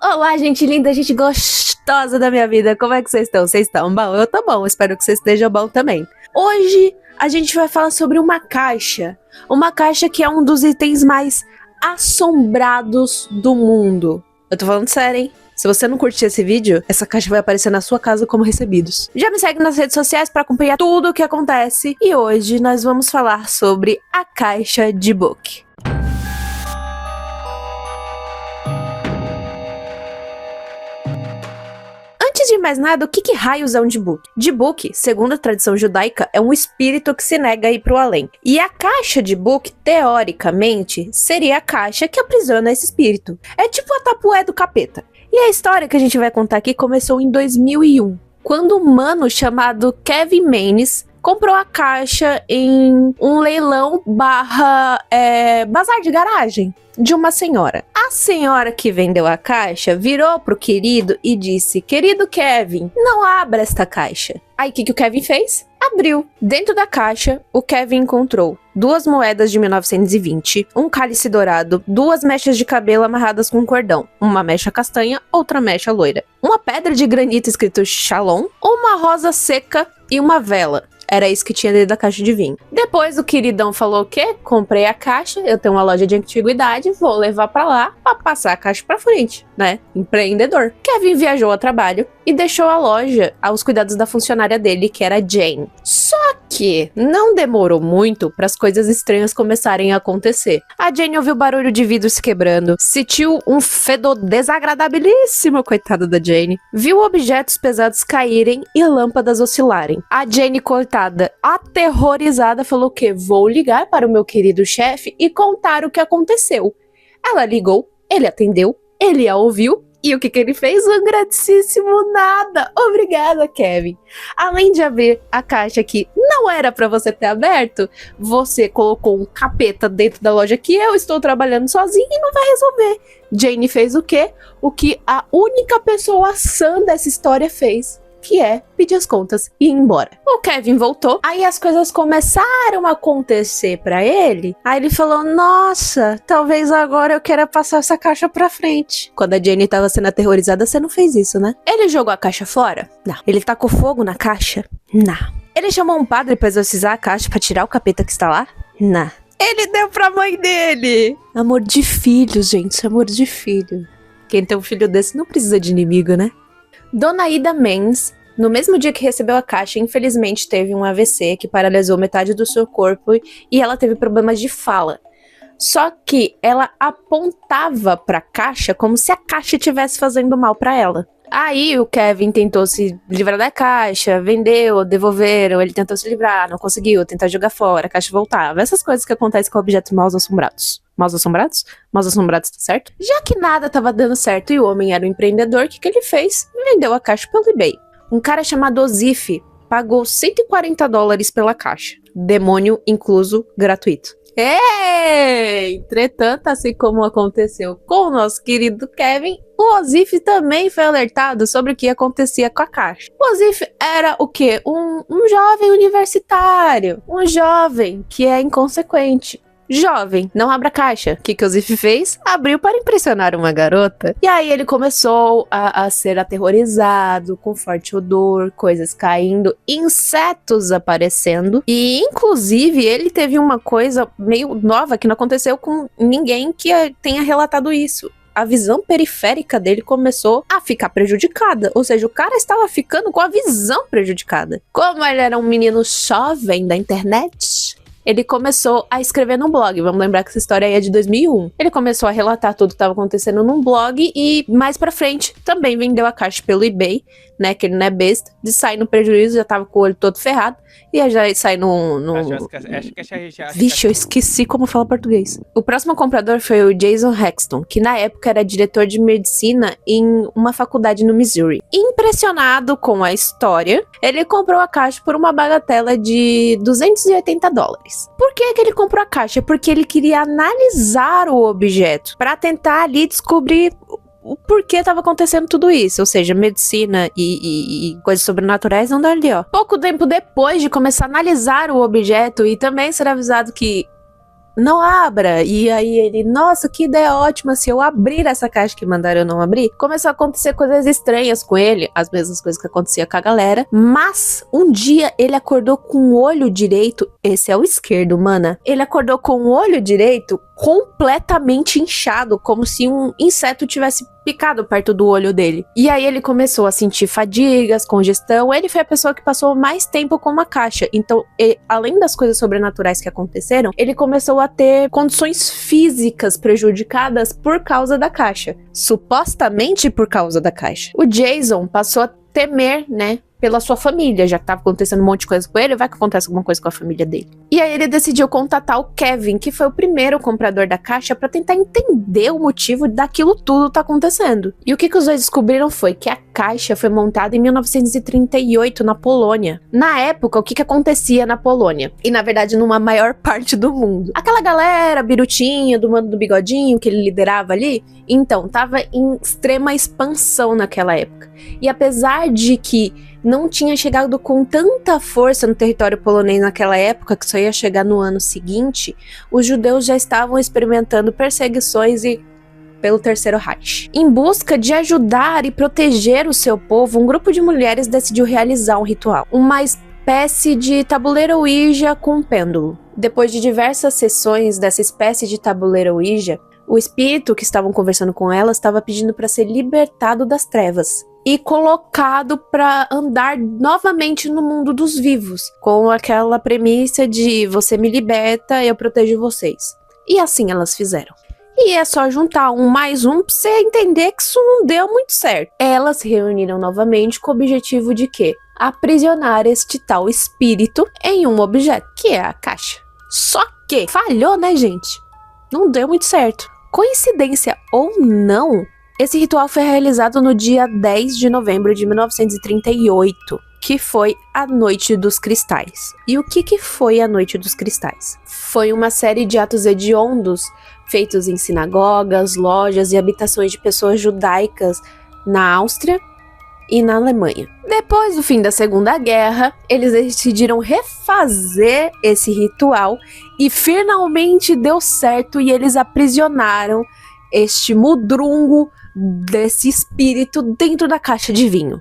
Olá, gente linda, gente gostosa da minha vida. Como é que vocês estão? Vocês estão bom? Eu tô bom, espero que vocês estejam bom também. Hoje a gente vai falar sobre uma caixa. Uma caixa que é um dos itens mais assombrados do mundo. Eu tô falando sério, hein? Se você não curtir esse vídeo, essa caixa vai aparecer na sua casa como recebidos. Já me segue nas redes sociais para acompanhar tudo o que acontece. E hoje nós vamos falar sobre a caixa de book. Antes de mais nada, o que raios é um Dybbuk? Dybbuk, segundo a tradição judaica, é um espírito que se nega a ir pro além. E a caixa de Dybbuk, teoricamente, seria a caixa que aprisiona esse espírito. É tipo a tapué do capeta. E a história que a gente vai contar aqui começou em 2001, quando um mano chamado Kevin Manes comprou a caixa em um leilão bazar de garagem de uma senhora. A senhora que vendeu a caixa virou pro querido e disse: "Querido Kevin, não abra esta caixa." Aí o que o Kevin fez? Abriu. Dentro da caixa, o Kevin encontrou 2 moedas de 1920, um cálice dourado, 2 mechas de cabelo amarradas com um cordão, uma mecha castanha, outra mecha loira, uma pedra de granito escrito Shalom, uma rosa seca e uma vela. Era isso que tinha dentro da caixa de vinho. Depois o queridão falou o quê? Comprei a caixa, eu tenho uma loja de antiguidade, vou levar pra lá pra passar a caixa pra frente, né? Empreendedor. Kevin viajou a trabalho e deixou a loja aos cuidados da funcionária dele, que era Jane. Só que não demorou muito para as coisas estranhas começarem a acontecer. A Jane ouviu barulho de vidro se quebrando, sentiu um fedor desagradabilíssimo, coitada da Jane. Viu objetos pesados caírem e lâmpadas oscilarem. A Jane, coitada, aterrorizada, falou que vou ligar para o meu querido chefe e contar o que aconteceu. Ela ligou, ele atendeu, ele a ouviu. E o que ele fez? Um grandíssimo nada. Obrigada, Kevin. Além de abrir a caixa que não era pra você ter aberto, você colocou um capeta dentro da loja que eu estou trabalhando sozinho e não vai resolver. Jane fez o quê? O que a única pessoa sã dessa história fez, que é pedir as contas e ir embora. O Kevin voltou, aí as coisas começaram a acontecer pra ele. Aí ele falou: nossa, talvez agora eu queira passar essa caixa pra frente. Quando a Jenny tava sendo aterrorizada, você não fez isso, né? Ele jogou a caixa fora? Não. Ele tacou fogo na caixa? Não. Ele chamou um padre pra exorcizar a caixa pra tirar o capeta que está lá? Não. Ele deu pra mãe dele! Amor de filho, gente, amor de filho. Quem tem um filho desse não precisa de inimigo, né? Dona Ida Manes, no mesmo dia que recebeu a caixa, infelizmente teve um AVC que paralisou metade do seu corpo e ela teve problemas de fala. Só que ela apontava pra caixa como se a caixa estivesse fazendo mal pra ela. Aí o Kevin tentou se livrar da caixa, vendeu, devolveram, ele tentou se livrar, não conseguiu, tentar jogar fora, a caixa voltava. Essas coisas que acontecem com objetos mal assombrados. Maus assombrados? Maus assombrados, tá certo? Já que nada tava dando certo e o homem era um empreendedor, o que ele fez? Vendeu a caixa pelo eBay. Um cara chamado Ozif pagou $140 pela caixa. Demônio incluso, gratuito. Entretanto, assim como aconteceu com o nosso querido Kevin, o Ozif também foi alertado sobre o que acontecia com a caixa. O Ozif era o quê? Um jovem universitário. Um jovem que é inconsequente. Jovem, não abra a caixa. O que o Ozif fez? Abriu para impressionar uma garota. E aí ele começou a ser aterrorizado, com forte odor, coisas caindo, insetos aparecendo. E, inclusive, ele teve uma coisa meio nova que não aconteceu com ninguém que tenha relatado isso. A visão periférica dele começou a ficar prejudicada. Ou seja, o cara estava ficando com a visão prejudicada. Como ele era um menino jovem da internet, ele começou a escrever num blog. Vamos lembrar que essa história aí é de 2001. Ele começou a relatar tudo que estava acontecendo num blog e, mais pra frente, também vendeu a caixa pelo eBay, né? Que ele não é besta. De sair no prejuízo, já tava com o olho todo ferrado. E já sai no... Vixe, eu esqueci como fala português. O próximo comprador foi o Jason Hexton, que na época era diretor de medicina em uma faculdade no Missouri. Impressionado com a história, ele comprou a caixa por uma bagatela de $280. Por que ele comprou a caixa? Porque ele queria analisar o objeto para tentar ali descobrir o porquê estava acontecendo tudo isso. Ou seja, medicina e coisas sobrenaturais não dá ali, ó. Pouco tempo depois de começar a analisar o objeto e também ser avisado que não abra. E aí ele, nossa, que ideia ótima, se eu abrir essa caixa que mandaram eu não abrir. Começou a acontecer coisas estranhas com ele, as mesmas coisas que acontecia com a galera. Mas um dia ele acordou com o olho direito, esse é o esquerdo, mana. Ele acordou com o olho direito completamente inchado, como se um inseto tivesse picado perto do olho dele. E aí ele começou a sentir fadigas, congestão. Ele foi a pessoa que passou mais tempo com uma caixa. Então, além das coisas sobrenaturais que aconteceram, ele começou a ter condições físicas prejudicadas por causa da caixa. Supostamente por causa da caixa. O Jason passou a temer, né, pela sua família, já que tava acontecendo um monte de coisa com ele, vai que acontece alguma coisa com a família dele. E aí ele decidiu contatar o Kevin, que foi o primeiro comprador da caixa, pra tentar entender o motivo daquilo tudo tá acontecendo. E o que os dois descobriram foi que a caixa foi montada em 1938 na Polônia. Na época, o que acontecia na Polônia? E na verdade numa maior parte do mundo. Aquela galera birutinha, do mano do bigodinho, que ele liderava ali, então, tava em extrema expansão naquela época. E apesar de que não tinha chegado com tanta força no território polonês naquela época, que só ia chegar no ano seguinte, os judeus já estavam experimentando perseguições pelo Terceiro Reich. Em busca de ajudar e proteger o seu povo, um grupo de mulheres decidiu realizar um ritual. Uma espécie de tabuleiro Ouija com um pêndulo. Depois de diversas sessões dessa espécie de tabuleiro Ouija, o espírito que estavam conversando com elas estava pedindo para ser libertado das trevas e colocado para andar novamente no mundo dos vivos, com aquela premissa de você me liberta, eu protejo vocês. E assim elas fizeram. E é só juntar um mais um pra você entender que isso não deu muito certo. Elas se reuniram novamente com o objetivo de quê? Aprisionar este tal espírito em um objeto, que é a caixa. Só que falhou, né, gente? Não deu muito certo. Coincidência ou não, esse ritual foi realizado no dia 10 de novembro de 1938, que foi a Noite dos Cristais. E o que foi a Noite dos Cristais? Foi uma série de atos hediondos feitos em sinagogas, lojas e habitações de pessoas judaicas na Áustria e na Alemanha. Depois do fim da Segunda Guerra, eles decidiram refazer esse ritual e finalmente deu certo e eles aprisionaram este mudrungo desse espírito dentro da caixa de vinho.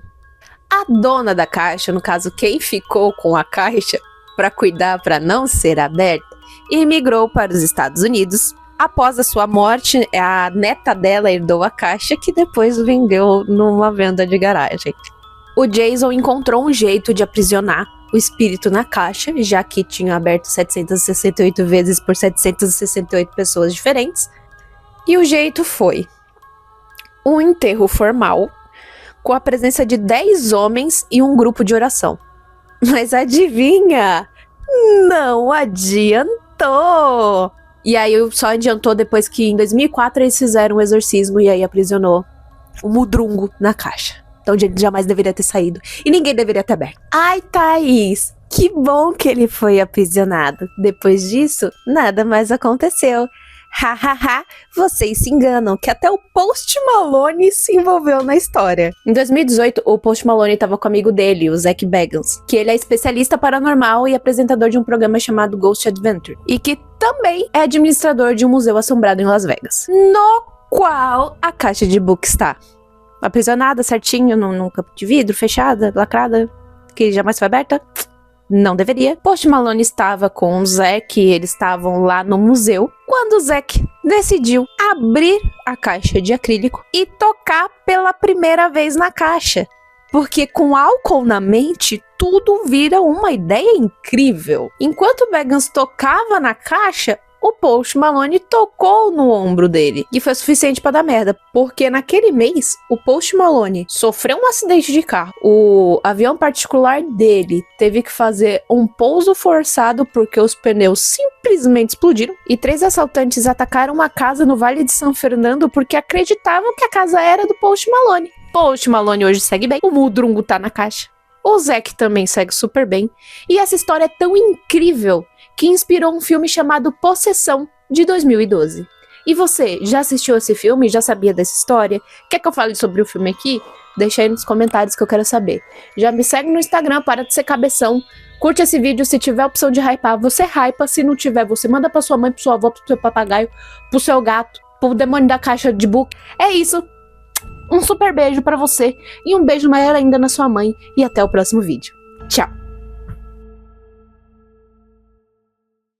A dona da caixa, no caso quem ficou com a caixa para cuidar para não ser aberta, imigrou para os Estados Unidos. Após a sua morte, a neta dela herdou a caixa, que depois vendeu numa venda de garagem. O Jason encontrou um jeito de aprisionar o espírito na caixa, já que tinha aberto 768 vezes por 768 pessoas diferentes. E o jeito foi um enterro formal, com a presença de 10 homens e um grupo de oração. Mas adivinha? Não adiantou! E aí só adiantou depois que em 2004 eles fizeram um exorcismo e aí aprisionou o mudrungo na caixa. Então ele jamais deveria ter saído. E ninguém deveria ter aberto. Ai, Thaís, que bom que ele foi aprisionado. Depois disso, nada mais aconteceu. Hahaha, vocês se enganam, que até o Post Malone se envolveu na história. Em 2018, o Post Malone estava com o amigo dele, o Zach Bagans, que ele é especialista paranormal e apresentador de um programa chamado Ghost Adventure, e que também é administrador de um museu assombrado em Las Vegas, no qual a caixa de book está aprisionada certinho num campo de vidro, fechada, lacrada, que jamais foi aberta. Não deveria. Post Malone estava com o Zack e eles estavam lá no museu quando o Zack decidiu abrir a caixa de acrílico e tocar pela primeira vez na caixa. Porque com álcool na mente, tudo vira uma ideia incrível. Enquanto Bagans tocava na caixa, o Post Malone tocou no ombro dele. E foi suficiente pra dar merda. Porque naquele mês, o Post Malone sofreu um acidente de carro. O avião particular dele teve que fazer um pouso forçado porque os pneus simplesmente explodiram. E 3 assaltantes atacaram uma casa no Vale de São Fernando porque acreditavam que a casa era do Post Malone. Post Malone hoje segue bem. O mudrungo tá na caixa. O Zack também segue super bem. E essa história é tão incrível que inspirou um filme chamado Possessão, de 2012. E você, já assistiu esse filme? Já sabia dessa história? Quer que eu fale sobre o filme aqui? Deixa aí nos comentários que eu quero saber. Já me segue no Instagram, para de ser cabeção. Curte esse vídeo, se tiver a opção de hypar, você hypa, se não tiver, você manda pra sua mãe, pra sua avó, pro seu papagaio, pro seu gato, pro demônio da caixa de book. É isso. Um super beijo pra você e um beijo maior ainda na sua mãe e até o próximo vídeo. Tchau!